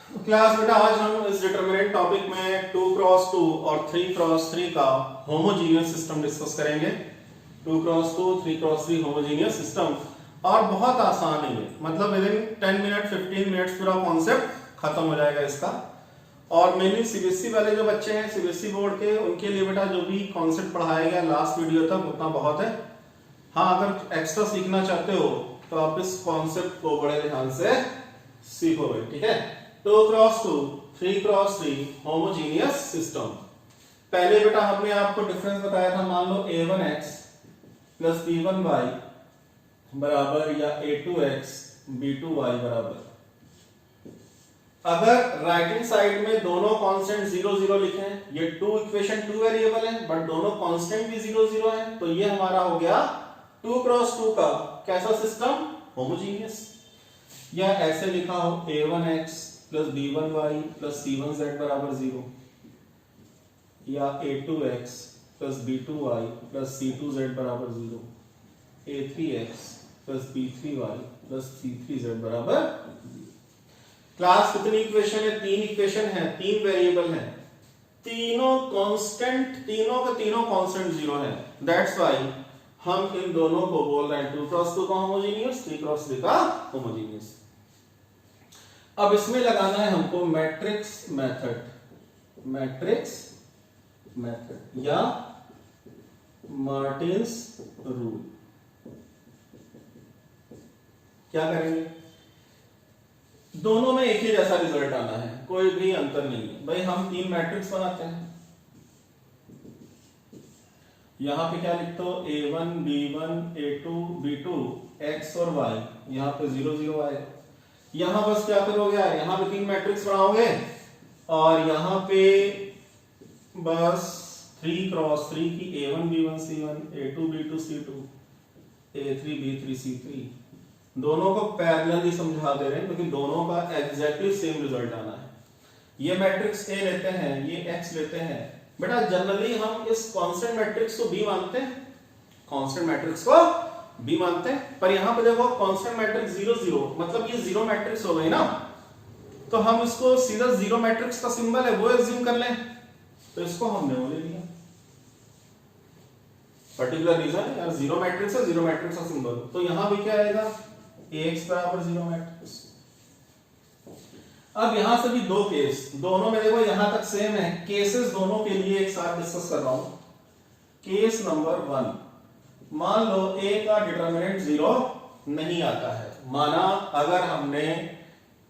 Class बेटा आज हम इस डिटरमिनेंट टॉपिक में 2 क्रॉस 2 और 3 क्रॉस 3 का होमोजीनियस सिस्टम डिस्कस करेंगे। 2 क्रॉस 2 3 क्रॉस 3 होमोजीनियस सिस्टम और बहुत आसान है ये, मतलब विद इन 10 मिनट 15 मिनट्स पूरा कॉन्सेप्ट खत्म हो जाएगा इसका। और मेनली सीबीएसई वाले जो बच्चे हैं सीबीएसई बोर्ड के, उनके लिए बेटा जो भी कॉन्सेप्ट पढ़ाया गया लास्ट वीडियो तक उतना बहुत है। हाँ, अगर एक्स्ट्रा सीखना चाहते हो तो आप इस कॉन्सेप्ट को बड़े ध्यान से सीखोगे, ठीक है। 2 क्रॉस 2 3 क्रॉस 3 होमोजीनियस सिस्टम। पहले बेटा हमने आपको डिफरेंस बताया था, मान लो a1x प्लस b1y बराबर या a2x b2y बराबर। अगर राइट हैंड साइड में दोनों कांस्टेंट 0 0 लिखें, ये 2 इक्वेशन 2 वेरिएबल है बट दोनों कांस्टेंट भी 0 0 है, तो ये हमारा हो गया 2 क्रॉस 2 का कैसा सिस्टम, होमोजीनियस। या ऐसे लिखा हो a1x plus b1y plus c1z बराबर 0, या a2x plus b2y plus c2z बराबर 0, a3x plus b3y plus c3z बराबर 0। क्लास कितनी इक्वेशन है, 3 इक्वेशन है, 3 वेरिएबल है, तीनों कांस्टेंट, तीनों का तीनों कांस्टेंट 0 है। दैट्स व्हाई हम इन दोनों को बोल रहे हैं 2 क्रॉस 2 का होमोजीनियस, 3 क्रॉस 3 का होमोजीनियस। अब इसमें लगाना है हमको मैट्रिक्स मेथड, मैट्रिक्स मेथड या मार्टिन्स रूल। क्या करेंगे, दोनों में एक ही जैसा रिजल्ट आना है, कोई भी अंतर नहीं है भाई। हम 3 मैट्रिक्स बनाते हैं, यहां पे क्या लिखते हो, a1 b1 a2 b2 x और y, यहां पे 0 0 आएगा। यहां बस क्या करोगे, यहां पे 3 मैट्रिक्स बनाओगे और यहां पे बस 3 क्रॉस 3 की a1 b1 c1 a2 b2 c2 a3 b3 c3, दोनों को पैरेलली समझा दे रहे हैं क्योंकि दोनों का एग्जैक्टली सेम रिजल्ट आना है। ये मैट्रिक्स A लेते हैं, ये X लेते हैं। बेटा जनरली हम इस कांस्टेंट मैट्रिक्स को B मानते हैं, कांस्टेंट मैट्रिक्स को B मानते हैं, पर यहां पे देखो कांस्टेंट मैट्रिक्स 0 0, मतलब ये 0 मैट्रिक्स हो गई ना, तो हम इसको सीधा 0 मैट्रिक्स का सिंबल है वो एज्यूम कर लें, तो इसको हमने वो ले लिया। पर्टिकुलर रीजन यार 0 मैट्रिक्स है, 0 मैट्रिक्स का सिंबल, तो यहां भी क्या आएगा, Ax बराबर 0 मैट्रिक्स। अब यहां से भी 2 केस, दोनों में देखो यहां तक सेम है, केसेस दोनों के लिए एक साथ डिस्कस कर रहा हूं। केस नंबर 1, मान लो A का डिटरमिनेंट 0 नहीं आता है, माना अगर हमने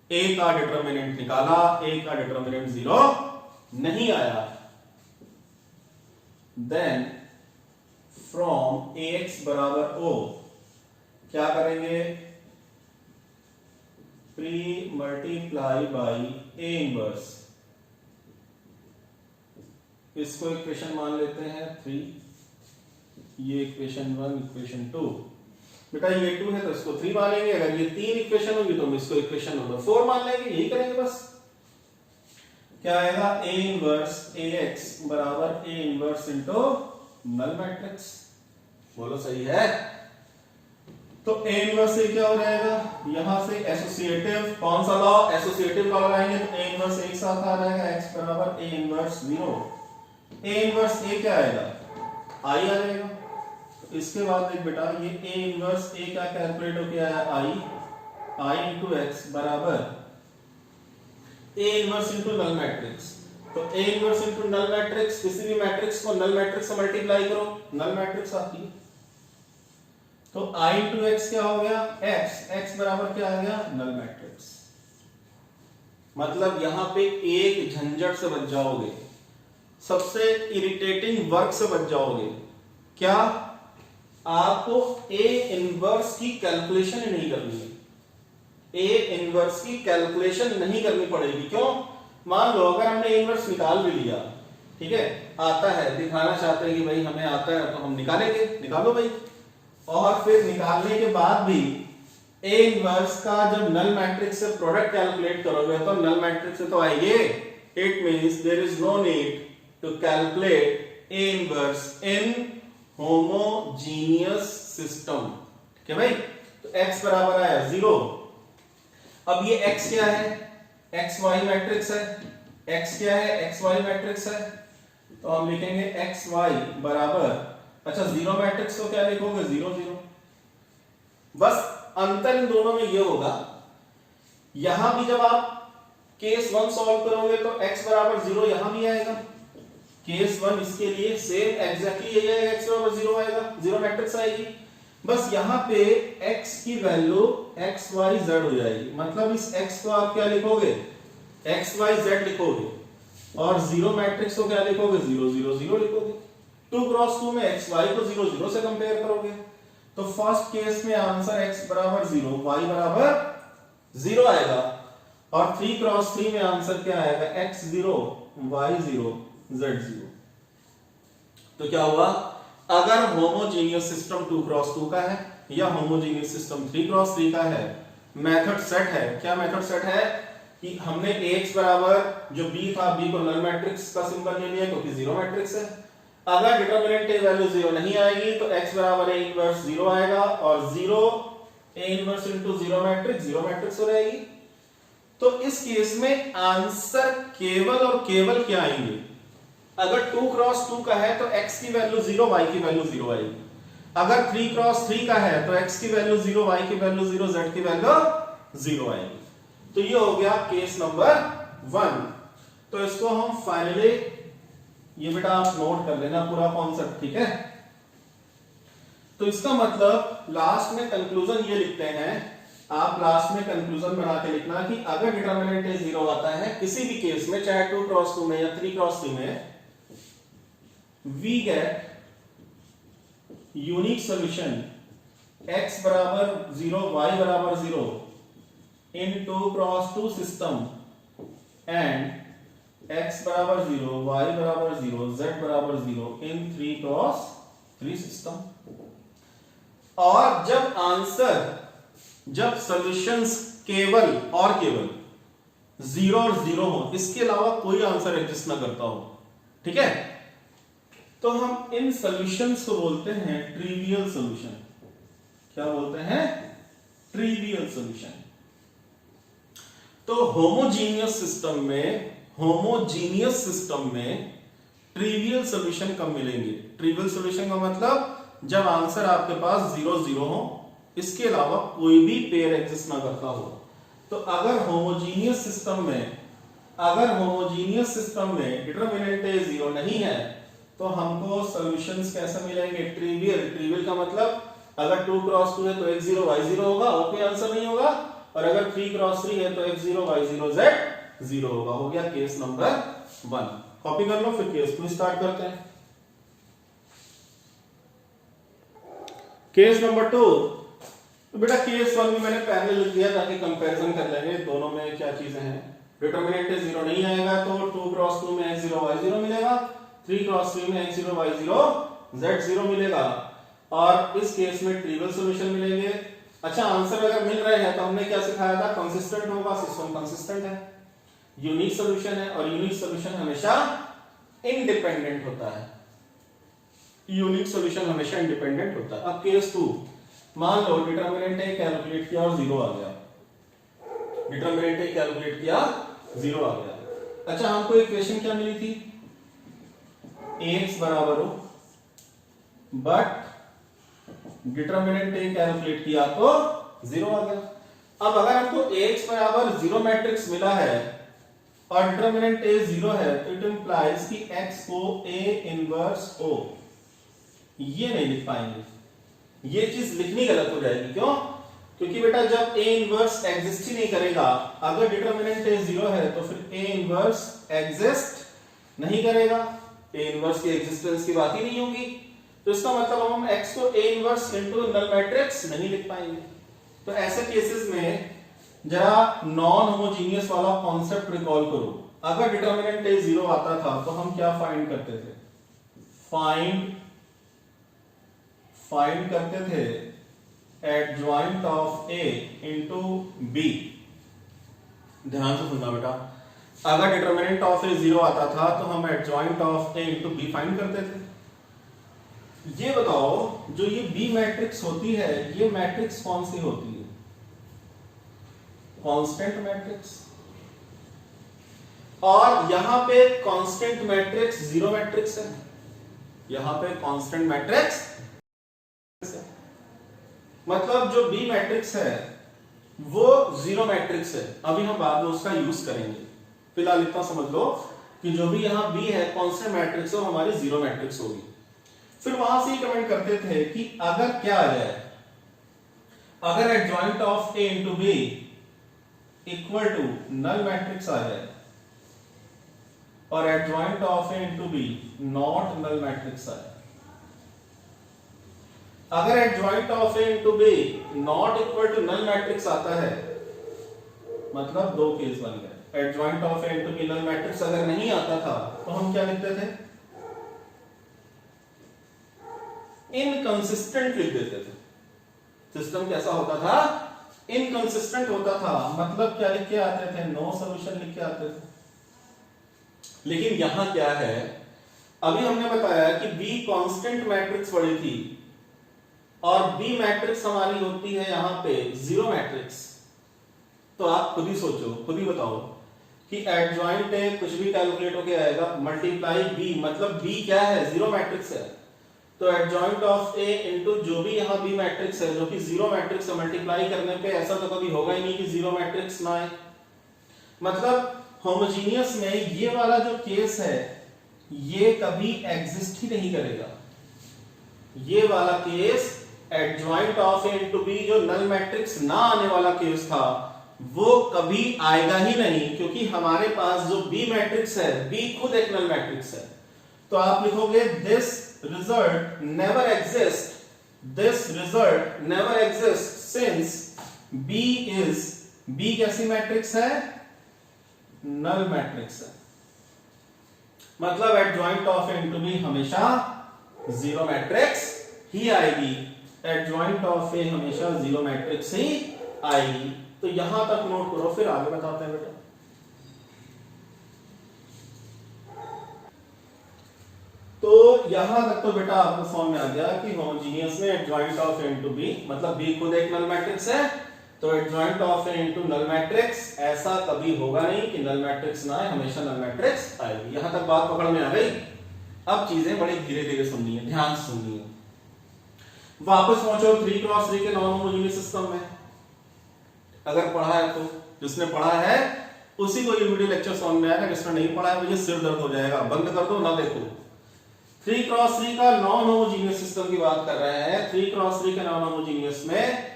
A का डिटरमिनेंट निकाला, A का डिटरमिनेंट 0 नहीं आया, देन फ्रॉम Ax बराबर O क्या करेंगे, pre multiply by A inverse, इसको इक्वेशन मान लेते हैं 3, ये इक्वेशन 1 इक्वेशन 2, बेटा ये 2 है तो इसको 3 मानेंगे, अगर ये 3 इक्वेशन होगी तो हम इसको इक्वेशन नंबर 4 मान लेंगे, यही करेंगे बस। क्या आएगा, A इनवर्स Ax बराबर A inverse into null matrix, बोलो सही है। तो A इनवर्स से क्या हो जाएगा, यहां से एसोसिएटिव, कौन सा लॉ, एसोसिएटिव लॉ लगाएंगे तो A इनवर्स एक साथ आ जाएगा, x बराबर A inverse 0, A inverse A क्या आएगा, I आ जाएगा। तो इसके बाद देख बेटा ये A इनवर्स A क्या कैलकुलेट होके आया, I इनटू x बराबर A inverse into null matrix. तो A inverse into null matrix, किसी भी मैट्रिक्स को नल मैट्रिक्स से मल्टीप्लाई करो, नल मैट्रिक्स आती है। तो I इंटू x क्या हो गया, x बराबर क्या आ गया, नल मैट्रिक्स। मतलब यहां पे एक झंझट से बच जाओगे, सबसे इरिटेटिंग वर्क से बच जाओगे। क्या, आपको A इनवर्स की कैलकुलेशन ही नहीं करनी है, A इनवर्स की कैलकुलेशन नहीं करनी पड़ेगी। क्यों, मान लो अगर हमने A इनवर्स निकाल भी लिया, ठीक है, आता है, दिखाना चाहते हैं कि भाई हमें आता है तो हम निकालेंगे, निकालो भाई। और फिर निकालने के बाद भी A इनवर्स का जब नल मैट्रिक्स से प्रोडक्ट कैलकुलेट करोगे तो नल मैट्रिक्स से तो आएंगे, it means there is no need to calculate A inverse in homogeneous system, ठीक है भाई। तो x बराबर आया 0, अब ये x क्या है, एक्स वाई मैट्रिक्स है, एक्स क्या है, एक्स वाई मैट्रिक्स है, तो हम लिखेंगे एक्स वाई बराबर, अच्छा जीरो मैट्रिक्स को क्या लिखोगे, जीरो जीरो। बस अंतर इन दोनों में ये होगा, यहां भी जब आप केस वन सॉल्व करोगे तो x बराबर जीरो यहां भी आएगा, केस वन इसके लिए सेम एग्जैक्टली यही आएगा, x बराबर जीरो आएगा, जीरो मैट्रिक्स आएगी। बस यहां पे x की वैल्यू x y z हो जाएगी, मतलब इस x को आप क्या लिखोगे, x y z लिखोगे, और जीरो मैट्रिक्स को क्या लिखोगे, जीरो जीरो जीरो लिखोगे। 2 क्रॉस 2 में x y को जीरो जीरो से कंपेयर करोगे, तो फर्स्ट केस में आंसर x बराबर जीरो, y बराबर जीरो आएगा, और 3 क्रॉस 3 में आंसर क्या आएगा, x zero, y zero, z zero. तो क्या हुआ, अगर होमोजीनियस सिस्टम 2 क्रॉस 2 का है या होमोजीनियस सिस्टम 3 क्रॉस 3 का है, मेथड सेट है। क्या मेथड सेट है कि हमने ax बराबर जो b था, b को नल मैट्रिक्स का सिंबल ले लिया क्योंकि जीरो मैट्रिक्स है। अगर डिटरमिनेंट a वैल्यू जीरो नहीं आएगी तो x बराबर a इनवर्स जीरो आएगा, और zero a inverse into zero matrix हो जाएगी। तो इस केस में आंसर केवल और केवल क्या आएंगे, अगर 2 क्रॉस 2 का है तो x की वैल्यू जीरो, y की वैल्यू जीरो आएगी। अगर 3 क्रॉस 3 का है तो x की वैल्यू जीरो, y की वैल्यू जीरो, z की वैल्यू जीरो आएगी। तो ये हो गया केस नंबर 1। तो इसको हम फाइनली, ये बेटा आप नोट कर लेना पूरा कॉन्सेप्ट, ठीक है। तो इसका मतलब लास्ट में कंक्लूजन ये लिखते हैं, आप लास्ट में कंक्लूजन बना के लिखना कि अगर डिटरमिनेंट ए जीरो आता है किसी भी केस में, चाहे 2 क्रॉस 2 में या 3 क्रॉस 3 में, we get unique solution x बराबर जीरो, y बराबर zero in 2 cross 2 system, and x बराबर जीरो, y बराबर जीरो, z बराबर जीरो इन 3 क्रॉस 3 सिस्टम। और जब आंसर, जब सॉल्यूशंस केवल और केवल जीरो और जीरो हो, इसके अलावा कोई आंसर एग्जिस्ट ना करता हो, ठीक है, तो हम इन सॉल्यूशंस को बोलते हैं ट्रिवियल सॉल्यूशन। क्या बोलते हैं, ट्रिवियल सॉल्यूशन। तो होमोजीनियस सिस्टम में ट्रिवियल सॉल्यूशन कब मिलेंगे, ट्रिवियल सॉल्यूशन का मतलब जब आंसर आपके पास जीरो जीरो हो, इसके अलावा कोई भी पेयर एग्जिस्ट ना करता हो। तो अगर होमोजीनियस सिस्टम में डिटरमिनेंट ए जीरो नहीं है तो हमको सॉल्यूशंस कैसे मिलेंगे, ट्रिवियल का मतलब अगर 2 क्रॉस 2 है तो x जीरो, y जीरो होगा, और कोई आंसर नहीं होगा, और अगर 3 क्रॉस 3 है तो x zero, y zero, z zero होगा। हो गया केस नंबर 1। कॉपी कर लो, फिर केस 2 स्टार्ट करते हैं। केस नंबर 2, तो बेटा केस 1 में मैंने पहले लिख दिया ताकि कंपैरिजन कर लेंगे दोनों में क्या चीजें हैं। डिटरमिनेंट जीरो नहीं आएगा तो 2 क्रॉस 2 में x जीरो, y जीरो मिलेगा, 3 क्रॉस 3 में x zero, y zero, z zero मिलेगा, और इस केस में ट्रिवियल सॉल्यूशन मिलेंगे। अच्छा, आंसर अगर मिल रहे हैं तो हमने क्या सिखाया था, कंसिस्टेंट होगा, सिस्टम कंसिस्टेंट है, यूनिक सॉल्यूशन है, और यूनिक सॉल्यूशन हमेशा इंडिपेंडेंट होता है, यूनिक सॉल्यूशन हमेशा इंडिपेंडेंट होता है। अब केस 2, मान लो डिटरमिनेंट ए कैलकुलेट किया और जीरो आ गया, डिटरमिनेंट ए कैलकुलेट किया, जीरो आ गया। अच्छा, हमको इक्वेशन क्या मिली थी, ax बराबर हो, बट डिटरमिनेंट ए कैलकुलेट किया तो जीरो आ गया। अब अगर हमको ax बराबर जीरो मैट्रिक्स मिला है और डिटरमिनेंट ए जीरो है तो इट इंप्लाइज कि x को a इनवर्स o, ये नहीं लिख पाएंगे, ये चीज लिखनी गलत हो जाएगी। क्यों? क्योंकि बेटा जब a इनवर्स एग्जिस्ट ही नहीं करेगा, अगर डिटरमिनेंट ए जीरो है तो फिर a इनवर्स एग्जिस्ट नहीं करेगा, a इनवर्स की एग्जिस्टेंस की बात ही नहीं होगी। तो इसका मतलब हम x को a inverse into null matrix नहीं लिख पाएंगे। तो ऐसे केसेस में जरा नॉन होमोजीनियस वाला कॉन्सेप्ट रिकॉल करो। अगर डिटरमिनेंट ए जीरो आता था तो हम क्या फाइंड करते थे, फाइंड करते थे adjoint of A into B. ध्यान से सुनना बेटा, अगर डिटरमिनेंट ऑफ ए जीरो आता था तो हम adjoint of A into B find करते थे। ये बताओ, जो ये बी मैट्रिक्स होती है, ये मैट्रिक्स कौन सी होती है, कांस्टेंट मैट्रिक्स। और यहां पे कांस्टेंट मैट्रिक्स जीरो मैट्रिक्स है, यहां पे कांस्टेंट मैट्रिक्स है, मतलब जो बी मैट्रिक्स है वो जीरो मैट्रिक्स है। अभी हम बाद में उसका यूज करेंगे, फिलहाल इतना समझ लो कि जो भी यहां बी है कांस्टेंट मैट्रिक्स है, हमारी जीरो मैट्रिक्स होगी। फिर वहां से ही कमेंट करते थे कि अगर क्या आ जाए, अगर adjoint of A into B equal to null matrix आ जाए और adjoint of A into B not null matrix आए, अगर adjoint of A into B not equal to null matrix आता है, मतलब दो केस बन गए। Adjoint of A into B null matrix अगर नहीं आता था तो हम क्या लिखते थे, इनकंसिस्टेंट लिख देते थे। सिस्टम कैसा होता था, इनकंसिस्टेंट होता था, मतलब क्या लिख के आते थे, नो सॉल्यूशन लिख के आते थे। लेकिन यहां क्या है, अभी हमने बताया कि बी कांस्टेंट मैट्रिक्स पड़ी थी और बी मैट्रिक्स हमारी होती है यहां पे जीरो मैट्रिक्स। तो आप खुद ही सोचो, खुद ही बताओ कि एडजॉइंट है, कुछ भी कैलकुलेट होके आएगा, मल्टीप्लाई बी, मतलब बी क्या है, जीरो मैट्रिक्स है। तो एडजॉइंट ऑफ ए इनटू जो भी यहां बी मैट्रिक्स है जो कि जीरो मैट्रिक्स है, मल्टीप्लाई करने पे ऐसा तो कभी होगा ही नहीं कि जीरो मैट्रिक्स ना आए। मतलब होमोजेनियस में ये वाला जो केस है ये कभी एग्जिस्ट ही नहीं करेगा। ये वाला case adjoint of A into B जो नल मैट्रिक्स ना आने वाला केस था वो कभी आएगा ही नहीं, क्योंकि हमारे पास जो बी मैट्रिक्स है, बी खुद एक नल मैट्रिक्स है। तो आप लिखोगे this result never exist, this result never exist since B is, B कैसी मैट्रिक्स है, नल मैट्रिक्स है। मतलब adjoint of A into B हमेशा जीरो मैट्रिक्स ही आएगी, एडजॉइंट ऑफ ए हमेशा जीरो मैट्रिक्स ही आएगी। तो यहां तक नोट करो, फिर आगे बताते हैं बेटा। तो यहां तक तो बेटा आपको समझ में आ गया कि होमोजेनियस में adjoint of A into B, मतलब बी खुद एक नल मैट्रिक्स है, तो adjoint of A into null matrix ऐसा कभी होगा नहीं कि नल मैट्रिक्स ना आए, हमेशा नल मैट्रिक्स आएगी। यहां तक बात पकड़ में आ गई। अब चीजें बड़ी धीरे धीरे सुननी है, ध्यान से सुननी है। वापस पहुंचो 3x3 के नॉन होमोजेनियस सिस्टम में। अगर पढ़ा है तो जिसने पढ़ा है उसी को ये वीडियो लेक्चर समझ में आएगा, जिसने नहीं पढ़ा है मुझे सिर दर्द हो जाएगा, बंद कर दो ना देखो। 3x3 का नॉन होमोजेनियस सिस्टम की बात कर रहे हैं। 3x3 के नॉन होमोजेनियस में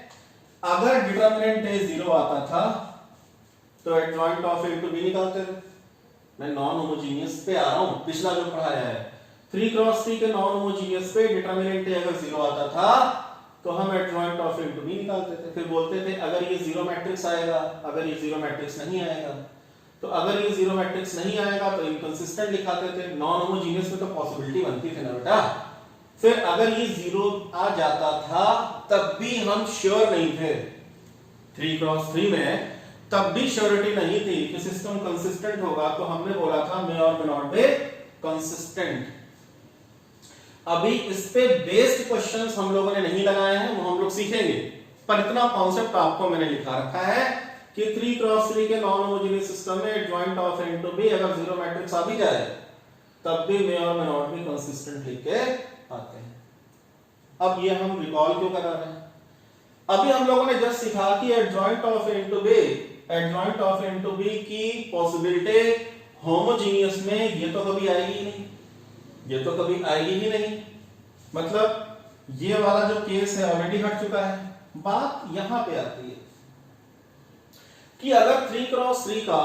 अगर डिटरमिनेंट ए जीरो आता था तो adjoint of A into B निकालते थे। मैं नॉन होमोजेनियस पे आ रहा हूं, पिछला जो पढ़ाया है 3x3 के नॉन होमोजेनियस पे डिटरमिनेंट ए अगर जीरो आता था तो हम adjoint of A into B निकालते थे। फिर बोलते थे अगर ये जीरो मैट्रिक्स आएगा, अगर ये जीरो मैट्रिक्स नहीं आएगा, तो अगर ये जीरो मैट्रिक्स नहीं आएगा तो इनकंसिस्टेंट लिखाते थे। नॉन होमोजेनियस में तो पॉसिबिलिटी बनती थी ना बेटा। फिर अगर ये जीरो आ जाता था तब भी हम श्योर नहीं थे, 3x3 में तब भी श्योरिटी नहीं थी कि सिस्टम कंसिस्टेंट होगा, तो हमने बोला था मे और मे नॉट बी कंसिस्टेंट। अभी इस पे बेस्ड क्वेश्चंस हम लोगों ने नहीं लगाए हैं, वो हम लोग सीखेंगे, पर इतना कॉन्सेप्ट आपको मैंने लिखा रखा है कि 3x3 के नॉन होमोजेनियस सिस्टम में adjoint of A into B अगर जीरो मैट्रिक्स आ भी जाए तब भी मे और मे नॉट बी कंसिस्टेंट लिख के आते हैं। अब ये हम रिकॉल क्यों करा रहे हैं? अभी हम लोगों ने जस्ट सीखा कि adjoint of A into B, adjoint of A into B की पॉसिबिलिटी होमोजेनियस में ये तो कभी आएगी ही नहीं, ये तो कभी आएगी ही नहीं। मतलब ये वाला जो केस है ऑलरेडी हट चुका है। बात यहां पे आती है कि अगर 3x3 का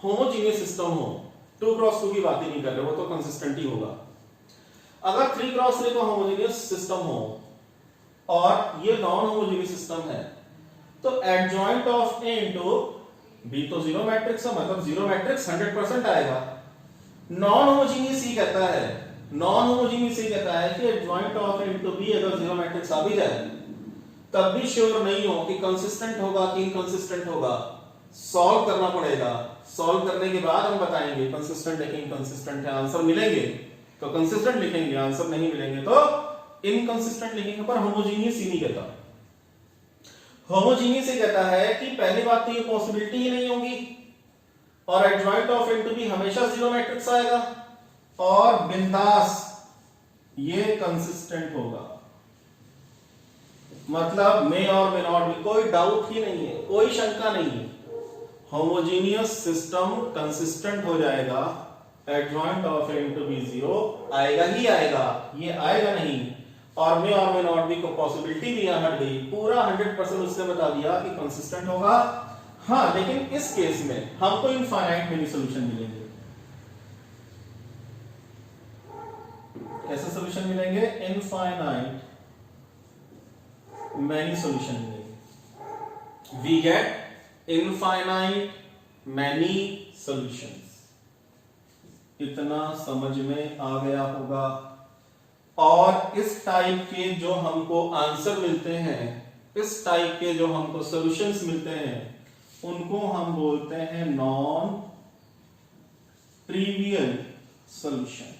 होमोजेनियस सिस्टम हो, 2x2 की बात ही नहीं कर रहे, वो तो कंसिस्टेंट ही होगा। अगर 3x3 का होमोजेनियस सिस्टम हो और ये नॉन होमोजेनियस सिस्टम है तो adjoint of A into B तो जीरो मैट्रिक्स है, मतलब जीरो मैट्रिक्स 100% आएगा। नॉन होमोजेनियस ही कहता है, नॉन होमोजेनियस ही कहता है कि adjoint of A into B अगर जीरो मैट्रिक्स आ भी जाए तब भी श्योर नहीं हो कि कंसिस्टेंट होगा कि इनकंसिस्टेंट होगा, सॉल्व करना पड़ेगा। सॉल्व करने के बाद हम बताएंगे कंसिस्टेंट है कि इनकंसिस्टेंट है। आंसर मिलेंगे तो कंसिस्टेंट लिखेंगे, आंसर नहीं मिलेंगे तो इनकंसिस्टेंट लिखेंगे। पर होमोजेनियस ही नहीं कहता, होमोजेनियस ही कहता है कि पहली बात तो ये पॉसिबिलिटी ही नहीं होगी और adjoint of A to B हमेशा जीरो मैट्रिक्स आएगा और बिंदास ये कंसिस्टेंट होगा, मतलब मे और मे नॉट बी, कोई डाउट ही नहीं है, कोई शंका नहीं है, होमोजीनियस सिस्टम कंसिस्टेंट हो जाएगा, adjoint of A to B zero आएगा ही आएगा, ये आएगा नहीं। और मे नॉट बी को पॉसिबिलिटी भी यहां हट गई, पूरा 100% उसने बता दिया कि कंसिस्टेंट होगा। हाँ, लेकिन इस केस में हमको इनफाइनाइट मेनी सॉल्यूशन मिलेंगे। कैसे सॉल्यूशन मिलेंगे? इनफाइनाइट मैनी सॉल्यूशन मिलेंगे। We get infinite many solutions. इतना समझ में आ गया होगा। और इस टाइप के जो हमको आंसर मिलते हैं, इस टाइप के जो हमको सॉल्यूशंस मिलते हैं, उनको हम बोलते हैं non trivial solution.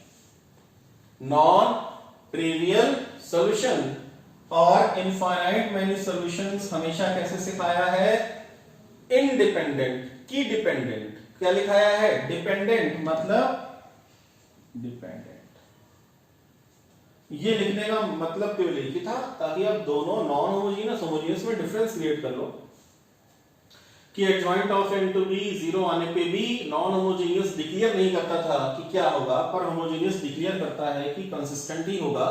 Non trivial solution. और इनफाइनाइट मैनी सॉल्यूशंस हमेशा कैसे सिखाया है? इंडिपेंडेंट की डिपेंडेंट। क्या लिखाया है? डिपेंडेंट मतलब डिपेंडेंट। ये लिखने का मतलब क्यों लिखी था? ताकि आप दोनों नॉन होमोजीनियस होमोजीनियस में डिफरेंस क्रिएट कर लो कि adjoint of A to B zero आने पे भी नॉन होमोजीनियस डिक्लेयर नहीं करता था कि क्या होगा, पर होमोजीनियस डिक्लेयर करता है कि कंसिस्टेंट ही होगा।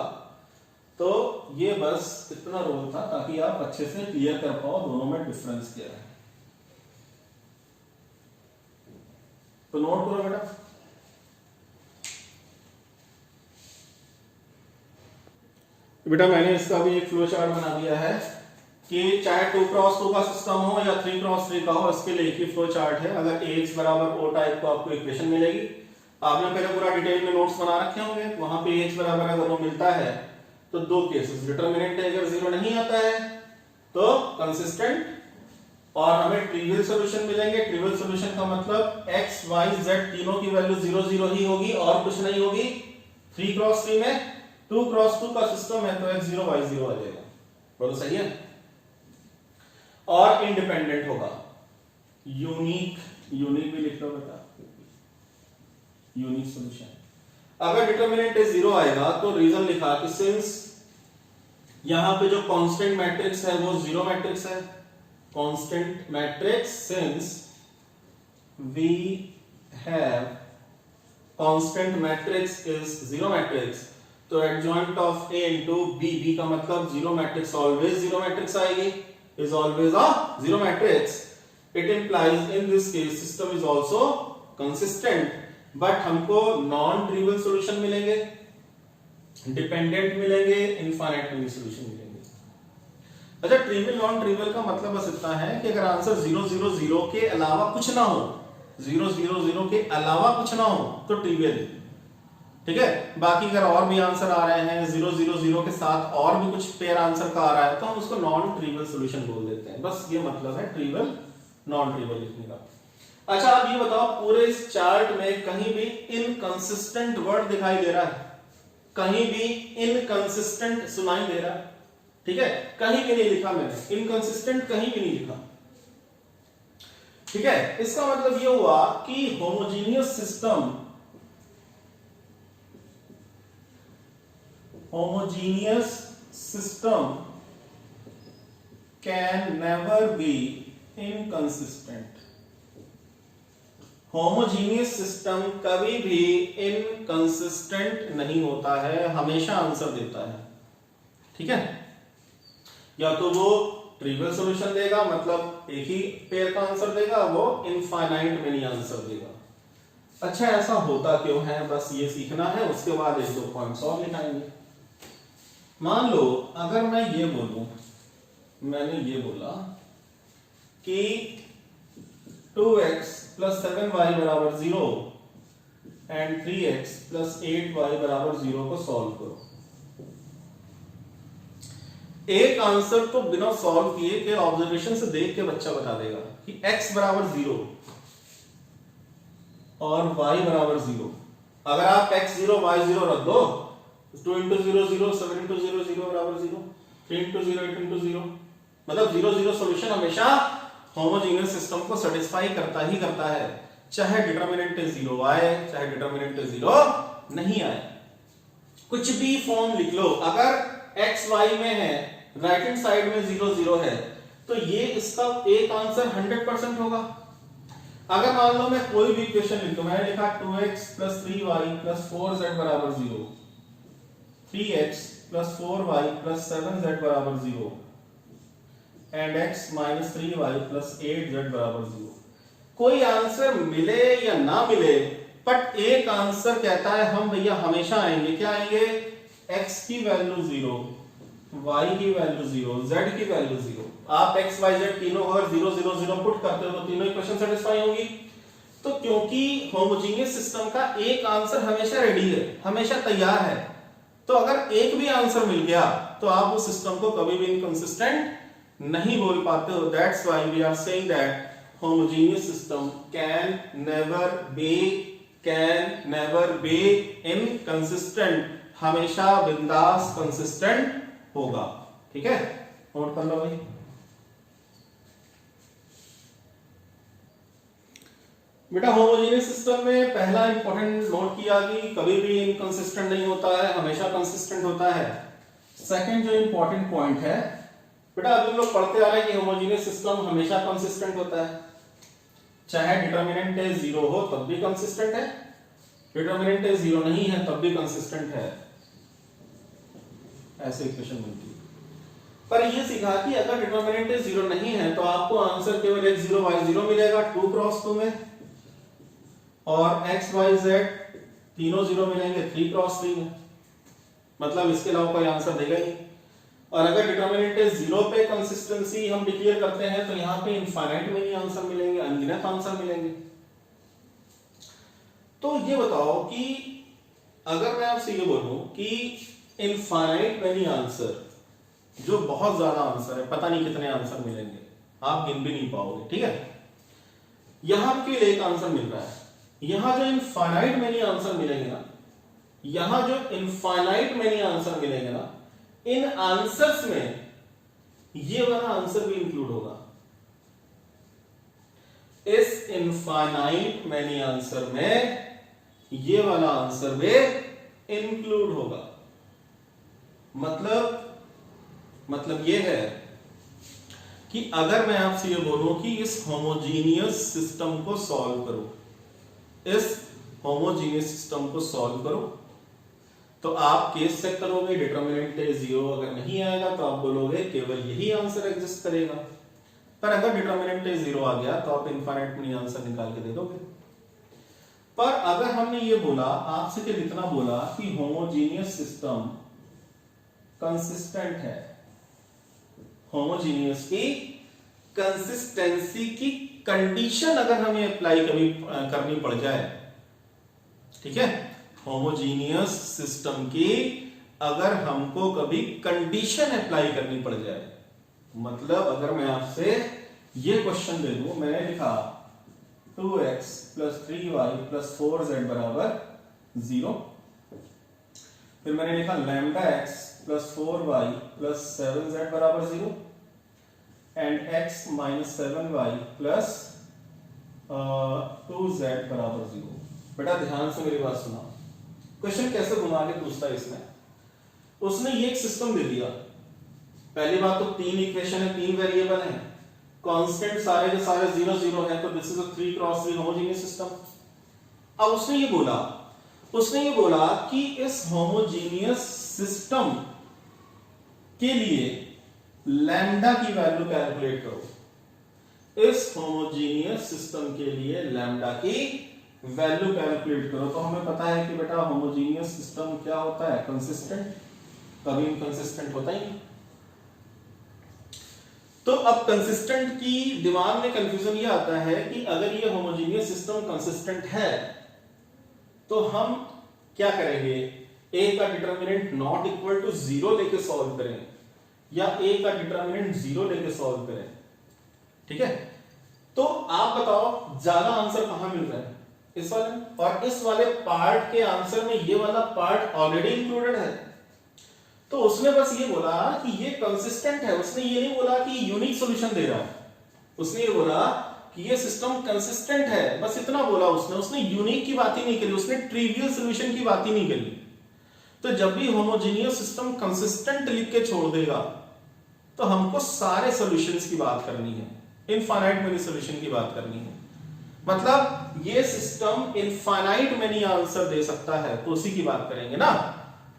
तो ये बस इतना रोल था ताकि आप अच्छे से क्लियर कर पाओ दोनों में डिफरेंस क्या है। तो नोट करो बेटा। बेटा मैंने इसका भी एक फ्लो चार्ट बना दिया है कि चाहे 2x2 का सिस्टम हो या 3x3 का हो, इसके लिए एक ही फ्लो चार्ट है। अगर Ax बराबर O टाइप को आपको इक्वेशन मिलेगी, आपने पहले पूरा डिटेल में नोट्स बना रखे होंगे, वहां पे Ax बराबर अगर O मिलता है तो दो केसेस, डिटरमिनेंट अगर जीरो नहीं आता है तो कंसिस्टेंट, और हमें ट्रिवियल सॉल्यूशन मिलेंगे। ट्रिवियल सॉल्यूशन का मतलब x y z तीनों की वैल्यू 0 0 ही होगी और कुछ नहीं होगी। 3x3 में 2x2 का सिस्टम है तो x0 y0 आ जाएगा। बोलो सही है। और इंडिपेंडेंट होगा। यूनिक, यूनिक भी लिख लो बेटा, यूनिक सॉल्यूशन। अगर डिटरमिनेंट 0 आएगा तो रीजन लिखा कि सिंस यहां पे जो कांस्टेंट मैट्रिक्स है वो जीरो मैट्रिक्स है। Constant matrix since we have constant matrix is zero matrix, तो adjoint of A into B, B का मतलब zero matrix, always zero matrix आएगी, is always a zero matrix. It implies in this case system is also consistent. But हमको non trivial solution मिलेंगे, dependent मिलेंगे, infinite many solution मिलेंगे। अच्छा, trivial non trivial का मतलब बस इतना है कि अगर आंसर 0 0 0 के अलावा कुछ ना हो, 0 0 0 के अलावा कुछ ना हो तो trivial है, ठीक है। बाकी अगर और भी आंसर आ रहे हैं 0 0 0 के साथ और भी कुछ पेयर आंसर का आ रहा है तो हम उसको नॉन ट्रिवियल सॉल्यूशन बोल देते हैं। बस ये मतलब है ट्रिवियल नॉन ट्रिवियल लिखने का। अच्छा, आप ये बताओ पूरे इस चार्ट में कहीं भी इनकंसिस्टेंट वर्ड दिखाई दे रहा है? कहीं भी इनकंसिस्टेंट सुनाई दे रहा है? ठीक है, कहीं भी नहीं लिखा मैंने, इनकंसिस्टेंट कहीं भी नहीं लिखा, ठीक है। इसका मतलब ये हुआ कि homogeneous system, homogeneous system can never be inconsistent. Homogeneous system कभी भी इनकंसिस्टेंट नहीं होता है, हमेशा आंसर देता है, ठीक है। या तो वो ट्रिवियल सॉल्यूशन देगा, मतलब एक ही पेयर का आंसर देगा, वो इनफाइनाइट मेनी आंसर देगा। अच्छा, ऐसा होता क्यों है, बस ये सीखना है, उसके बाद एक दो पॉइंट्स और लिखाएंगे। मान लो अगर मैं ये बोलूं, मैंने ये बोला कि 2x plus 7y बराबर 0 एंड 3x plus 8y बराबर 0 को सॉल्व करो। एक आंसर तो बिना सॉल्व किए के ऑब्जर्वेशन से देख के बच्चा बता देगा कि x बराबर 0 और y बराबर 0। अगर आप x0 y0 रख दो, 2 into 0 0, 7 into 0 0 बराबर 0, 3 into 0 8 into 0, मतलब 0 0 सॉल्यूशन हमेशा होमोजेनियस सिस्टम को सेटिस्फाई करता ही करता है। चाहे डिटर्मिनेंट 0 आए चाहे डिटर्मिनेंट 0 नहीं आए, कुछ भी फॉर्म लिख लो, अगर x y में है, राइट हैंड साइड में 0 0 है, तो ये इसका एक आंसर 100% होगा। अगर मान लो मैं कोई भी इक्वेशन लिख दूं, मैंने लिखा 2x + 3y + 4z = 0, 3x + 4y + 7z = 0 and x - 3y + 8z = 0। कोई आंसर मिले या ना मिले, बट एक आंसर कहता है हम भैया हमेशा आएंगे, क्या आएंगे, x की वैल्यू 0, y की वैल्यू 0, z की वैल्यू 0। आप x y z तीनों अगर 0 0 0 पुट करते हो तो तीनों इक्वेशन सेटिस्फाई होंगी। तो क्योंकि होमोजेनियस सिस्टम का एक आंसर हमेशा रेडी है, हमेशा तैयार है, तो अगर एक भी आंसर मिल गया तो आप उस सिस्टम को कभी भी इनकंसिस्टेंट नहीं बोल पाते हो। That's why we are saying that homogeneous system can never be inconsistent, हमेशा बिंदास कंसिस्टेंट होगा। ठीक है, नोट कर लो भाई। बेटा होमोजेनियस सिस्टम में पहला इंपॉर्टेंट नोट किया कि कभी भी इनकंसिस्टेंट नहीं होता है, हमेशा कंसिस्टेंट होता है। सेकंड जो इंपॉर्टेंट पॉइंट है बेटा, अभी लोग पढ़ते आ रहे हैं कि होमोजेनियस सिस्टम हमेशा कंसिस्टेंट होता है, चाहे डिटर्मिनेंट 0 हो तब भी कंसिस्टेंट है, डिटर्मिनेंट 0 नहीं है तब भी कंसिस्टेंट है, ऐसे इक्वेशन बनती है। पर ये सीखा कि अगर डिटर्मिनेंट 0 नहीं है तो आपको आंसर केवल x0 y0 मिलेगा 2 क्रॉस 2 में, और x y z तीनों 0 मिलेंगे 3 क्रॉस 3 में, मतलब इसके अलावा कोई आंसर देगा ही नहीं। और अगर डिटर्मिनेंट 0 पे कंसिस्टेंसी हम डिक्लेयर करते हैं तो यहां पे इनफाइनाइट में ही आंसर मिलेंगे, अनगिनत आंसर मिलेंगे। तो ये बताओ कि अगर मैं आपसे ये बोलूं कि इनफाइनाइट मेनी आंसर, जो बहुत ज्यादा आंसर है, पता नहीं कितने आंसर मिलेंगे, आप गिन भी नहीं पाओगे, ठीक है, यहां केवल एक आंसर मिल रहा है, यहां जो इनफाइनाइट मेनी आंसर मिलेंगे ना, यहां जो इनफाइनाइट मेनी आंसर मिलेंगे ना, इन आंसर्स में ये वाला आंसर भी इंक्लूड होगा। इस इनफाइनाइट मेनी आंसर में ये वाला आंसर भी इंक्लूड होगा। मतलब ये है कि अगर मैं आपसे ये बोलूं कि इस होमोजीनियस सिस्टम को सॉल्व करो, इस होमोजीनियस सिस्टम को सॉल्व करो, तो आप केस चेक करोगे, डिटर्मिनेंट 0 अगर नहीं आएगा तो आप बोलोगे केवल यही आंसर एग्जिस्ट करेगा। पर अगर डिटर्मिनेंट 0 आ गया तो आप इनफाइनाइट मेनी आंसर निकाल के दे दोगे। पर अगर हमने ये बोला, आपसे केवल इतना बोला कि होमोजीनियस सिस्टम कंसिस्टेंट है, होमोजीनियस की कंसिस्टेंसी की कंडीशन अगर हमें अप्लाई कभी करनी पड़ जाए, ठीक है, होमोजीनियस सिस्टम की अगर हमको कभी कंडीशन अप्लाई करनी पड़ जाए, मतलब अगर मैं आपसे ये क्वेश्चन दे दूं, मैंने लिखा 2x + 3y + 4z = 0, फिर मैंने लिखा λx + 4y + 7z = 0 and x - 7y + 2z = 0। बेटा ध्यान से मेरी बात सुना, क्वेश्चन कैसे घुमा के पूछता है इसमें, उसने ये एक सिस्टम दे दिया, पहली बात तो 3 इक्वेशन है, 3 वेरिएबल हैं, कांस्टेंट सारे के सारे 0 0 है, तो this is a 3 cross 3 homogeneous system. अब उसने ये बोला कि इस होमोजेनियस सिस्टम के लिए लैम्डा की वैल्यू कैलकुलेट करो, इस होमोजेनियस सिस्टम के लिए लैम्डा की वैल्यू कैलकुलेट करो। तो हमें पता है कि बेटा होमोजेनियस सिस्टम क्या होता है, कंसिस्टेंट, कभी इनकंसिस्टेंट होता ही नहीं। तो अब कंसिस्टेंट की दिमाग में कंफ्यूजन ये आता है कि अगर ये होमोजेनियस सिस्टम कंसिस्टेंट है तो हम क्या करेंगे, a का डिटर्मिनेंट नॉट इक्वल टू 0 लेके सॉल्व करें या a का डिटर्मिनेंट 0 लेके सॉल्व करें, ठीक है। तो आप बताओ ज्यादा आंसर कहां मिल रहा है, इस वाले में, और इस वाले पार्ट के आंसर में ये वाला पार्ट ऑलरेडी इंक्लूडेड है। तो उसने बस ये बोला कि ये कंसिस्टेंट है, उसने ये नहीं बोला कि यूनिक सॉल्यूशन दे रहा है, उसने ये बोला कि ये सिस्टम कंसिस्टेंट है, बस इतना बोला उसने यूनिक की बात ही नहीं करी, उसने ट्रिवियल सॉल्यूशन की बात ही नहीं करी। तो जब भी होमोजेनियस सिस्टम कंसिस्टेंट लिख के छोड़ देगा तो हमको सारे सॉल्यूशंस की बात करनी है, इनफाइनाइट मेनी सॉल्यूशन की बात करनी है। मतलब ये सिस्टम इनफाइनाइट मेनी आंसर दे सकता है तो उसी की बात करेंगे ना।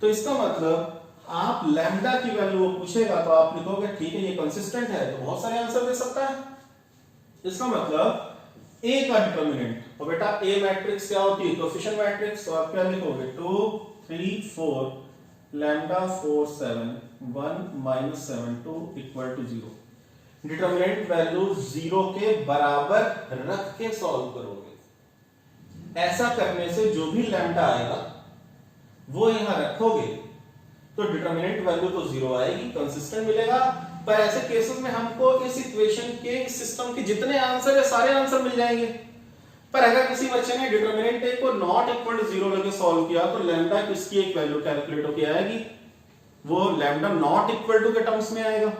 तो इसका मतलब आप लैम्डा की वैल्यू पूछेगा तो आप लिखोगे ठीक है ये कंसिस्टेंट है तो बहुत सारे आंसर दे सकता है। इसका मतलब ए का डिटरमिनेंट, तो बेटा ए मैट्रिक्स क्या होती है, कोएफिशिएंट मैट्रिक्स, तो आप क्या लिखोगे 2 3 4 lambda 4 7 1 7 2 equal to 0। Determinant value 0 के बराबर रख के सॉल्व करोगे। ऐसा करने से जो भी लैम्डा आएगा वो यहां रखोगे तो डिटरमिनेंट वैल्यू तो 0 आएगी, कंसिस्टेंट मिलेगा। पर ऐसे केसेस में हमको इस इक्वेशन के, इस सिस्टम के जितने आंसर है सारे आंसर मिल जाएंगे। पर अगर किसी बच्चे ने डिटरमिनेंट ए को नॉट इक्वल टू 0 लेके सॉल्व किया तो लैम्डा किसकी एक वैल्यू कैलकुलेट होके आएगी, वो लैम्डा नॉट इक्वल टू के टर्म्स में आएगा।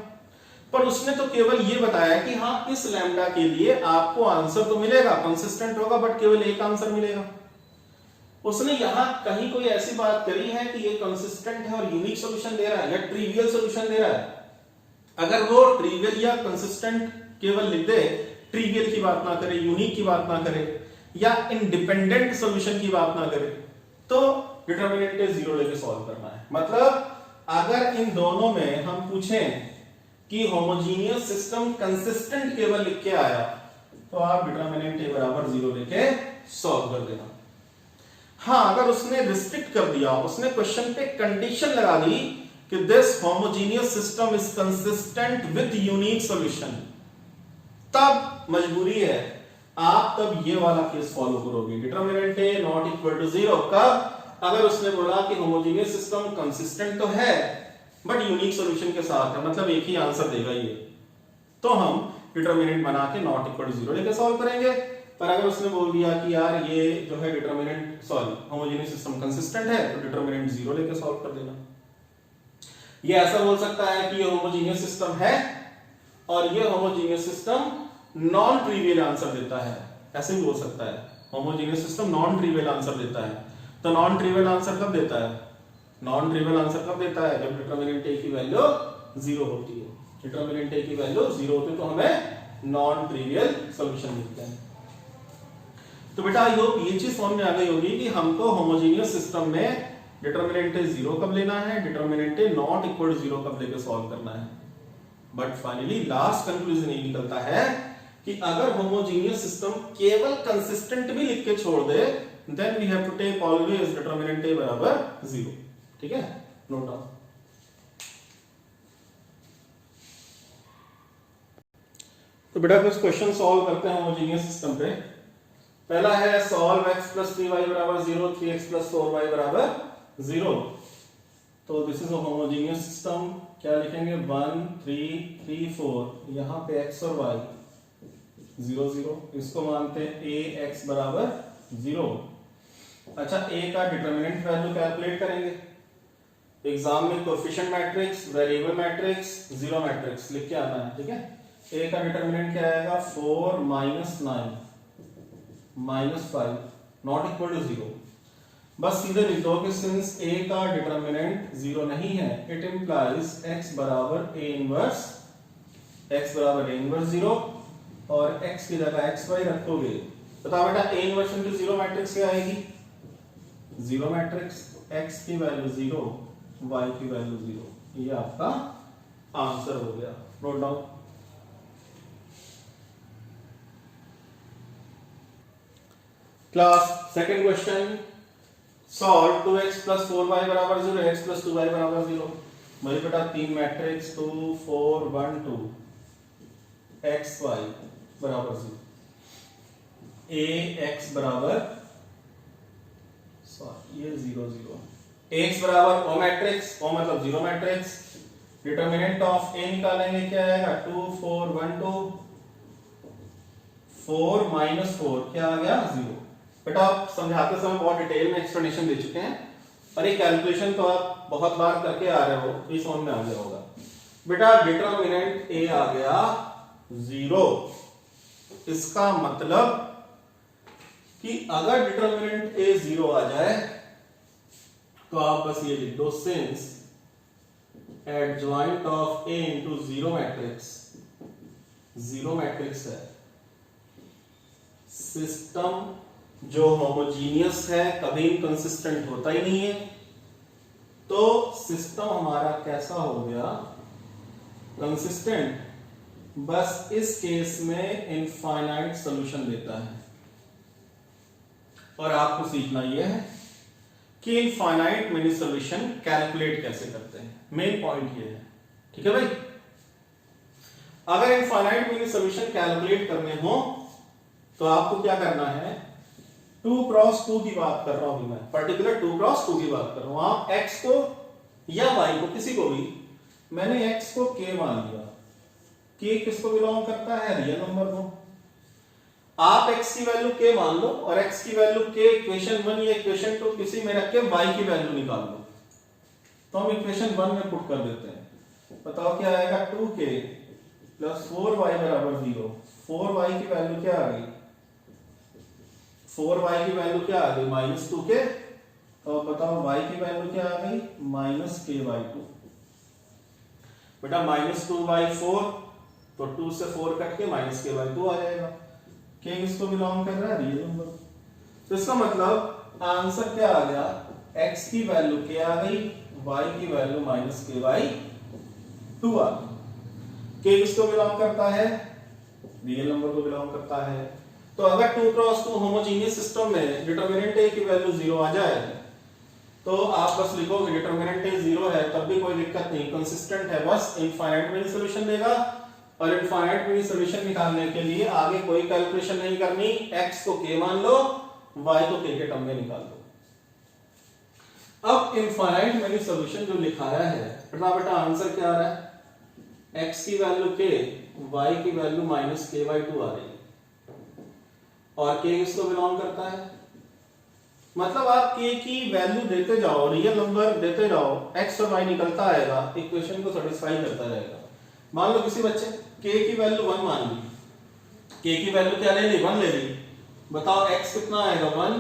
पर उसने तो केवल ये बताया कि हाँ इस लैम्डा के लिए आपको आंसर तो मिलेगा, कंसिस्टेंट होगा, बट केवल एक आंसर मिलेगा। उसने यहां कहीं कोई ऐसी बात करी है कि ये कंसिस्टेंट है और यूनिक सॉल्यूशन दे रहा है या ट्रिवियल सॉल्यूशन दे रहा है। अगर वो ट्रिवियल या कंसिस्टेंट केवल लिख दे, ट्रिवियल की बात ना करे, यूनिक की बात ना करे या इंडिपेंडेंट सॉल्यूशन की बात ना करे, तो डिटरमिनेंट 0 लेके सॉल्व करना है। मतलब अगर इन दोनों में हम पूछें कि होमोजेनियस सिस्टम कंसिस्टेंट केवल लिख के आया तो आप डिटरमिनेंट ए बराबर 0 लेके सॉल्व कर देना। हाँ, अगर उसने रिस्ट्रिक्ट कर दिया, उसने क्वेश्चन पे कंडीशन लगा दी कि this homogeneous system is consistent with unique solution, तब मजबूरी है आप तब ये वाला केस फॉलो करोगे, determinant A not equal to 0। कब? अगर उसने बोला कि होमोजेनियस सिस्टम कंसिस्टेंट तो है बट यूनिक सॉल्यूशन के साथ है, मतलब एक ही आंसर देगा ये, तो हम डिटरमिनेंट बना के नॉट इक्वल टू 0 लेके सॉल्व करेंगे। पर अगर उसने बोल दिया कि यार ये जो है determinant sorry homogeneous system consistent है तो डिटरमिनेंट 0 लेके सॉल्व कर देना। ये ऐसा बोल सकता है कि ये होमोजेनियस सिस्टम है और ये homogeneous system non trivial answer देता है, ऐसे भी बोल सकता है homogeneous system non trivial answer देता है। तो नॉन ट्रिवियल आंसर कब देता है, नॉन ट्रिवियल आंसर कब देता है, जब डिटरमिनेंट ए की वैल्यू 0 होती है। डिटरमिनेंट ए की वैल्यू 0 होती है तो हमें नॉन ट्रिवियल सॉल्यूशन मिलता है। तो बेटा आई होप ये चीज समझ में आ गई होगी कि हमको होमोजेनियस सिस्टम में डिटरमिनेंट 0 कब लेना है, डिटरमिनेंट नॉट इक्वल टू 0 कब लेके सॉल्व करना है। बट फाइनली लास्ट कंक्लूजन ये निकलता है कि अगर होमोजेनियस सिस्टम केवल कंसिस्टेंट भी लिख के छोड़ दे then we have to take always determinant A बराबर 0। ठीक है, नोट डाउन। तो बेटा कुछ क्वेश्चन सॉल्व करते हैं होमोजेनियस सिस्टम पे। पहला है solve x + 3y = 0 3x + 4y = 0। तो this is a homogeneous system, क्या लिखेंगे 1 3 3 4, यहां पे x और y 0 0, इसको मानते हैं a x = 0। अच्छा, a का डिटरमिनेंट वैल्यू कैलकुलेट करेंगे। एग्जाम में coefficient matrix, variable matrix, zero matrix लिख के आना है। ठीक है, a का डिटरमिनेंट क्या आएगा 4 - 9 - 5 नॉट इक्वल टू 0। बस सीधे लिख दो कि सिंस a का डिटरमिनेंट 0 नहीं है इट इंप्लाइज x बराबर a इनवर्स, x बराबर a इनवर्स 0 और x की जगह xy रखोगे। बताओ बेटा a इनवर्स इनटू 0 मैट्रिक्स क्या आएगी, 0 मैट्रिक्स, x की वैल्यू 0 y की वैल्यू 0, ये आपका आंसर हो गया। Note down. Class second question, solve 2x + 4y = 0 x + 2y = 0। मेरे बेटा तीन matrix 2 4 1 2 x y = 0, a x बराबर ये 0 0, x बराबर o मैट्रिक्स, o मतलब 0 मैट्रिक्स, डिटरमिनेंट ऑफ a निकालेंगे क्या आएगा 2 4 1 2, 4 - 4 क्या आ गया 0। बेटा आप समझाते समय बहुत डिटेल में एक्सप्लेनेशन दे चुके हैं और ये कैलकुलेशन तो आप बहुत बार करके आ रहे हो, तो ये समझ में आ गया होगा। बेटा डिटरमिनेंट a आ गया 0, इसका मतलब कि अगर डिटर्मिनेंट ए 0 आ जाए तो आप बस ये लिख दो, since adjoint of A into zero matrix है, सिस्टम जो होमोजीनियस है, कभी इनकंसिस्टेंट होता ही नहीं है, तो सिस्टम हमारा कैसा हो गया, कंसिस्टेंट। बस इस केस में इनफाइनाइट सॉल्यूशन देता है। और आपको सीखना यह है कि इनफाइनाइट मिनी सॉल्यूशन कैलकुलेट कैसे करते हैं, मेन पॉइंट ये है। ठीक है भाई, अगर इनफाइनाइट मिनी सॉल्यूशन कैलकुलेट करने हो तो आपको क्या करना है, 2 क्रॉस 2 की बात कर रहा हूं मैं, पर्टिकुलर 2 क्रॉस 2 की बात कर रहा हूं। आप x को या y को, किसी को भी, मैंने x को k मान लिया, k किसको बिलोंग करता है, रियल नंबर को। आप x की वैल्यू k मान लो और x की वैल्यू k इक्वेशन 1 या इक्वेशन 2 किसी में रख के y की वैल्यू निकाल लो। तो हम इक्वेशन 1 में पुट कर देते हैं, बताओ क्या आएगा, 2k प्लस 4y बराबर 0। 4y की वैल्यू क्या आ गई, 4y की वैल्यू क्या आ गई, -2k। तो बताओ y की वैल्यू क्या आ गई, -k/2। बेटा -2/4, तो 2 से 4 कट के -k/2 आ जाएगा। k किसको बिलोंग कर रहा है, रियल नंबर। तो इसका मतलब आंसर क्या आ गया, x की वैल्यू k आ गई, y की वैल्यू -k/2 आ गई। k किसको बिलोंग करता है, रियल नंबर को बिलोंग करता है। तो अगर 2 क्रॉस 2 होमोजेनियस सिस्टम में डिटर्मिनेंट a की वैल्यू 0 आ जाए तो आप बस लिखोगे डिटर्मिनेंट a 0 है, तब भी कोई दिक्कत नहीं, कंसिस्टेंट है, बस इनफाइनाइट मिनी सॉल्यूशन देगा। और इनफाइनाइट मिनी सॉल्यूशन निकालने के लिए आगे कोई कैलकुलेशन नहीं करनी, x को k मान लो, y को k के टर्म में निकाल लो। अब इनफाइनाइट मिनी सॉल्यूशन जो लिखाया है, बेटा आंसर क्या आ रहा है, x की वैल्यू k, y की वैल्यू -k/2 आ रही है। और k किसको बिलोंग करता है, मतलब आप k की वैल्यू देते जाओ, रियल नंबर देते जाओ, x और y निकलता आएगा, इक्वेशन को सेटिस्फाई करता रहेगा। मान लो किसी बच्चे k की वैल्यू 1 मान ली, k की वैल्यू क्या ले ली, 1 ले ली। बताओ x कितना आएगा, 1,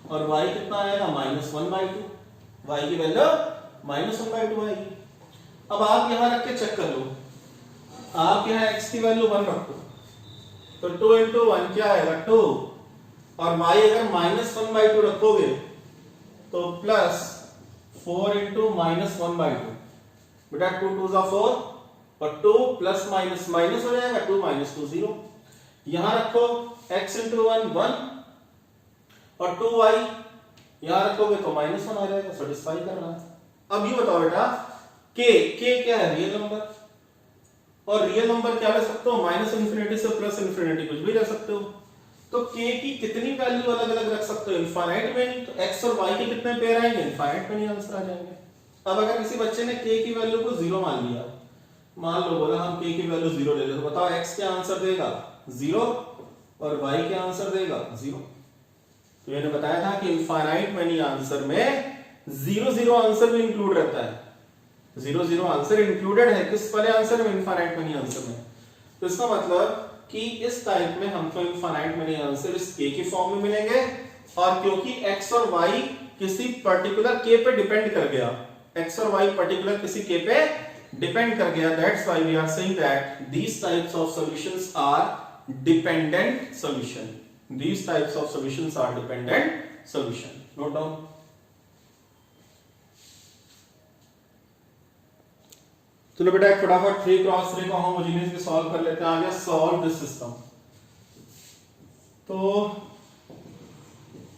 और y कितना आएगा, -1/2। y की वैल्यू -1/2 आएगी। अब आप यहां रख के चेक कर लो, आप यहां x की वैल्यू 1 रखो तो 2 into 1 क्या आएगा, 2, और y अगर -1/2 रखोगे तो प्लस 4 into -1/2। बेटा 2 2 जा 4 और 2 प्लस माइनस माइनस हो जाएगा, 2 -2 0। यहां रखो x into 1 1 और 2y यहां रखोगे तो -1 आ जाएगा, सेटिस्फाई कर रहा है। अब ये बताओ बेटा k क्या है, रियल नंबर, और रियल नंबर क्या ले सकते हो, -∞ से +∞, कुछ भी ले सकते हो। तो k की कितनी वैल्यू अलग अलग रख सकते हो, इनफाइनाइट में नहीं, तो x और y के कितने पेयर आएंगे, इनफाइनाइट में नहीं आंसर आ जाएंगे। अब अगर किसी बच्चे ने k की वैल्यू को 0 मान लिया, मान लो बोला हम k की वैल्यू 0 ले लो, तो बताओ x क्या आंसर देगा, 0, और y क्या आंसर देगा, 0। तो मैंने बताया था कि इनफाइनाइट मैनी आंसर में 0 0 आंसर भी इंक्लूड रहता है, 0 0 आंसर इंक्लूडेड है किस वाले आंसर में, इनफाइनाइट मैनी आंसर में। तो इसका मतलब कि इस टाइप में हमको इनफाइनाइट मैनी आंसर इस k की फॉर्म में मिलेंगे, और क्योंकि x और y किसी पर्टिकुलर k पे डिपेंड कर गया, x और y पर्टिकुलर किसी k पे डिपेंड कर गया, that's why we are saying that these types of solutions are dependent solution, these types of solutions are dependent solution, note down। चलो बेटा एक फटाफट 3 क्रॉस 3 को होमोजेनियस के सॉल्व कर लेते हैं। आ गया सॉल्व दिस सिस्टम। तो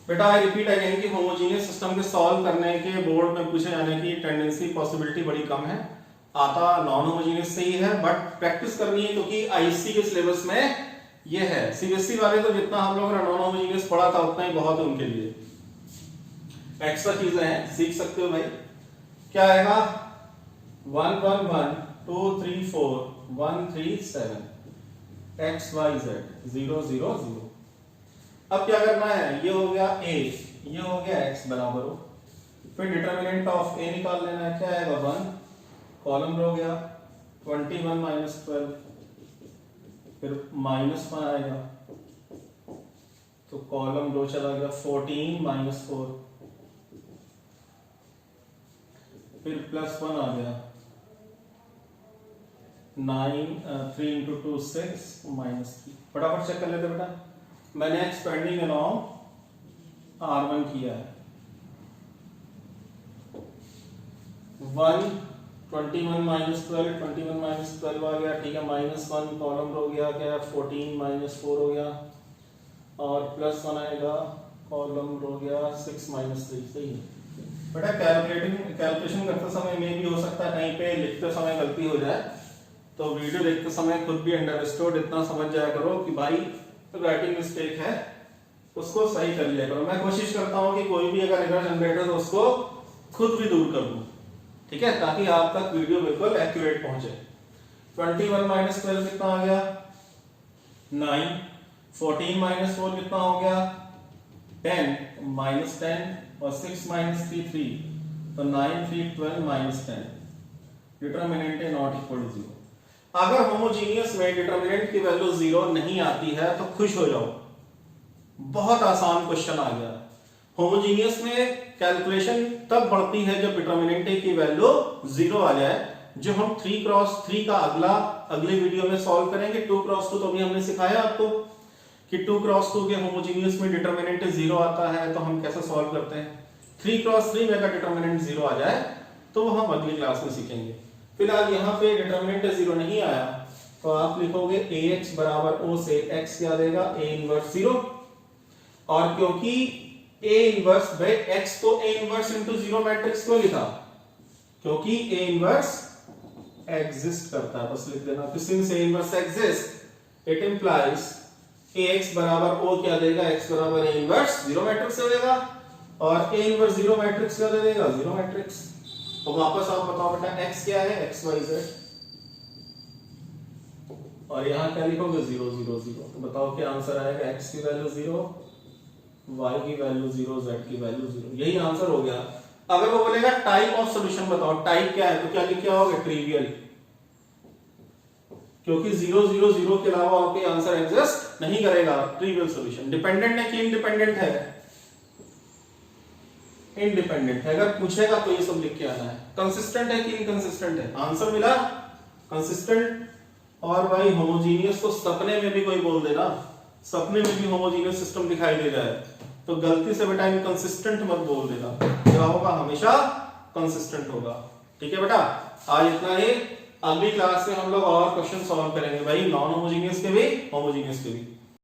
बेटा आई रिपीट अगेन कि होमोजेनियस सिस्टम के सॉल्व करने के बोर्ड में पूछे जाने की टेंडेंसी पॉसिबिलिटी बड़ी कम है, आता नॉन होमोजेनियस से ही है, बट प्रैक्टिस करनी है क्योंकि आईसी के सिलेबस में ये है। सीबीएसई वाले तो जितना हम लोगों ने नॉन होमोजेनियस पढ़ा था उतना ही बहुत है उनके लिए, एक्स्ट्रा चीजें हैं, सीख सकते हो भाई। क्या आएगा, 1 1 1 2 3 4 1 3 7 x y z 0 0 0। अब क्या करना है, ये हो गया a, ये हो गया x बराबर हो, फिर डिटर्मिनेंट ऑफ a निकाल लेना है, क्या आएगा 1, कॉलम रो गया 21 - 12, फिर -1 आएगा, तो कॉलम रो चला गया 14 माइनस 4, फिर +1 आ गया 9 3 into 2 6 -3। फटाफट चेक कर लेते बेटा। मैंने एक्सपेंडिंग अलोंग R1 किया है 1 21 माइनस 12 21 माइनस 12 आ गया, ठीक है। -1 कॉलम रो गया क्या 14 माइनस 4 हो गया, और +1 आएगा कॉलम रो गया 6 -3। सही है बेटा। कैलकुलेशन करते समय में भी हो सकता है कहीं पे लिखते समय गलती हो जाए, तो वीडियो देखते समय खुद भी अंडरस्टूड इतना समझ जाया करो कि भाई राइटिंग मिस्टेक है, उसको सही कर लिया करो। मैं कोशिश करता हूं कि कोई भी अगर एरर जनरेट हो तो उसको खुद भी दूर कर दूं, ठीक है, ताकि आप तक वीडियो बिल्कुल एक्यूरेट पहुंचे। 21 माइनस 12 कितना आ गया 9, 14 माइनस 4 कितना हो गया 10, -10 और 6 -3 3, तो 9 3 12 -10। डिटरमिनेंट है नॉट इक्वल टू 0। अगर होमोजीनियस में डिटरमिनेंट की वैल्यू 0 नहीं आती है तो खुश हो जाओ, बहुत आसान क्वेश्चन आ गया। होमोजीनियस में कैलकुलेशन तब बढ़ती है जब डिटरमिनेंट की वैल्यू 0 आ जाए, जो हम 3x3 का अगले वीडियो में सॉल्व करेंगे। 2x2 तो अभी हमने सिखाया आपको कि 2x2 के होमोजीनियस में डिटरमिनेंट 0 आता है तो हम कैसे सॉल्व करते हैं। 3x3 में अगर डिटरमिनेंट 0 आ जाए तो वो हम अगली क्लास में सीखेंगे। फिलहाल यहाँ पे डिटरमिनेंट 0 नहीं आया तो आप लिखोगे ax बराबर o से x क्या देगा a इनवर्स 0, और क्योंकि a इनवर्स बाय x तो a इनवर्स इनटू 0 मैट्रिक्स क्यों लिखा, क्योंकि a इनवर्स एग्जिस्ट करता है, बस लिख देना। Since a inverse exist it implies ax बराबर o क्या देगा x बराबर a इनवर्स 0 मैट्रिक्स देगा, और a इनवर्स 0 मैट्रिक्स क्या दे देगा 0 मैट्रिक्स। तो वापस आप बताओ बेटा x क्या है x y z, और यहां क्या लिखोगे 0 0 0। तो बताओ क्या आंसर आएगा, x की वैल्यू 0, y की वैल्यू 0, z की वैल्यू 0। यही आंसर हो गया। अगर वो बोलेगा टाइप ऑफ सॉल्यूशन बताओ, टाइप क्या है, तो क्या लिख के आओगे ट्रिवियल, क्योंकि 0 0 0 के अलावा आपके आंसर एग्जिस्ट नहीं करेगा। ट्रिवियल सॉल्यूशन डिपेंडेंट है कि इंडिपेंडेंट है, इंडिपेंडेंट है। अगर पूछेगा तो ये सब लिख के आना है। कंसिस्टेंट है कि इनकंसिस्टेंट है, आंसर मिला कंसिस्टेंट। और भाई होमोजीनियस तो सपने में भी कोई बोल देना, सपने में भी होमोजीनियस सिस्टम दिखाई दे जाए तो गलती से बेटा इनकंसिस्टेंट मत बोल देना, क्या होगा हमेशा कंसिस्टेंट होगा। ठीक है बेटा, आज इतना ही। अगली क्लास में हम लोग और क्वेश्चन सॉल्व करेंगे भाई, नॉन होमोजीनियस के भी होमोजीनियस के भी।